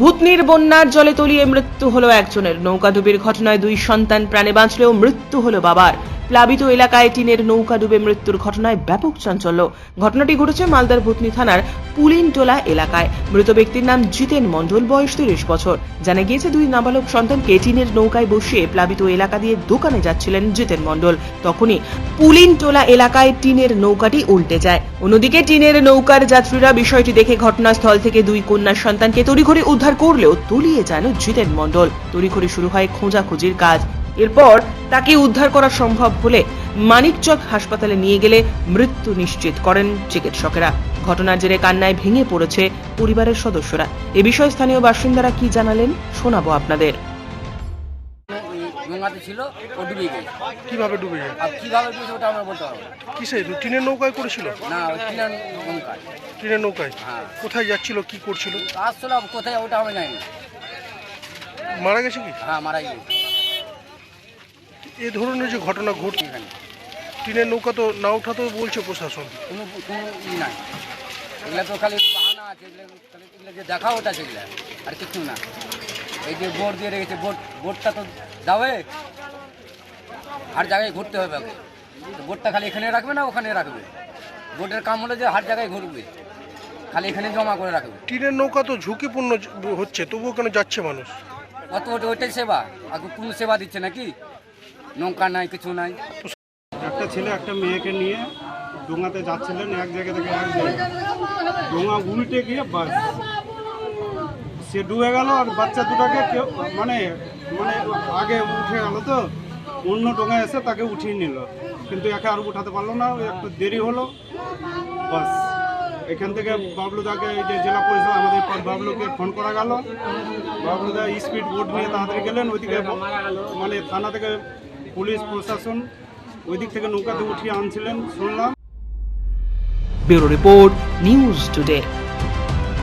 ভূতনির বন্যার জলে তলিয়ে মৃত্যু হলো একজনের। নৌকাডুবির ঘটনায় 2 সন্তান প্রাণে বাঁচলেও মৃত্যু হলো বাবার। প্লাবিত এলাকায় টিনের নৌকা ডুবে মৃত্যুর ঘটনায় ব্যাপক চাঞ্চল্য। ঘটনাটি ঘটেছে মালদার ভূতনি থানার পুলিনটোলা এলাকায়। মৃত ব্যক্তির নাম জিতেন মণ্ডল, বয়স 30 বছর। জানা গিয়েছে 2 নাবালক সন্তানকে টিনের নৌকায় বসিয়ে প্লাবিত এলাকা দিয়ে দোকানে যাচ্ছিলেন জিতেন মণ্ডল। তখনই পুলিনটোলা এলাকায় টিনের নৌকাটি উল্টে যায়। অন্যদিকে টিনের নৌকার যাত্রীরা বিষয়টি দেখে ঘটনাস্থল থেকে 2 কন্যা সন্তানকে তড়িঘড়ি উদ্ধার করলেও তলিয়ে যান জিতেন মণ্ডল। তড়িঘড়ি শুরু হয় খোঁজাখুঁজির কাজ। এরপর তাকে উদ্ধার করা সম্ভব হলে মানিকচক হাসপাতালে নিয়ে গেলে মৃত্যু নিশ্চিত করেন চিকিৎসকেরা। ঘটনার জেরে কান্নায় ভেঙে পড়েছে পরিবারের সদস্যরা। এ বিষয়ে স্থানীয় বাসিন্দারা কি জানালেন শোনাবো আপনাদের। গঙ্গাতে ছিল, ও ডুবে গেছে। কিভাবে ডুবে যায়? আর কিভাবে ডুবেছে ওটা আমরা বলতে পারবো না। কিসে টিনের নৌকায় করেছিল? না, ওই টিনের নৌকায়। টিনের নৌকায়? হ্যাঁ। কোথায় যাচ্ছিল, কি করছিল? আসলে কোথায় ওটা আমি জানি না। মারা গেছে কি? হ্যাঁ, মারা গেছে এ ধরনের যে ঘটনা ঘটছে এখানে। টিনের নৌকা তো না উঠাতেও বলছে প্রশাসন। কোনো নাই, এগুলো তো খালি বাহানা আছে। এগুলো যে দেখা ওটা সেগুলো আর কিছু না। এই যে বোট দিয়ে রেখেছে, বোটটা তো যাবে, হার জায়গায় ঘুরতে হবে আগে। তো বোটটা খালি এখানে রাখবে না ওখানে রাখবে। বোটের কাম হলো যে হার জায়গায় ঘুরবে, খালি এখানে জমা করে রাখবে। টিনের নৌকা তো ঝুঁকিপূর্ণ হচ্ছে, তবুও কেন যাচ্ছে মানুষ? অত ওইটাই সেবা, আর কোনো সেবা দিচ্ছে নাকি? নৌকা নাই, কিছু নাই। একটা ছেলে একটা মেয়েকে নিয়ে ডোঙাতে যাচ্ছিলেন এক জায়গা থেকে এক জায়গায়, ডোঙা উল্টে গিয়ে বাস সে ডুবে গেল। আর বাচ্চা দুটাকে কেউ মানে মানে আগে উঠে গেল, তো অন্য ডোঙায় এসে তাকে উঠিয়ে নিল, কিন্তু একে আর উঠাতে পারলো না, ওই একটু দেরি হলো। বাস এখান থেকে বাবলুদাকে, এই যে জেলা পরিষদ আমাদের বাবলুকে ফোন করা গেল। বাবলুদা স্পিড বোট নিয়ে তাড়াতাড়ি গেলেন। ওইদিকে মানে থানা থেকে পুলিশ প্রশাসন ওই দিক থেকে নৌকাতে উঠিয়ে আনছিলেন শুনলাম। Bureau report, news today.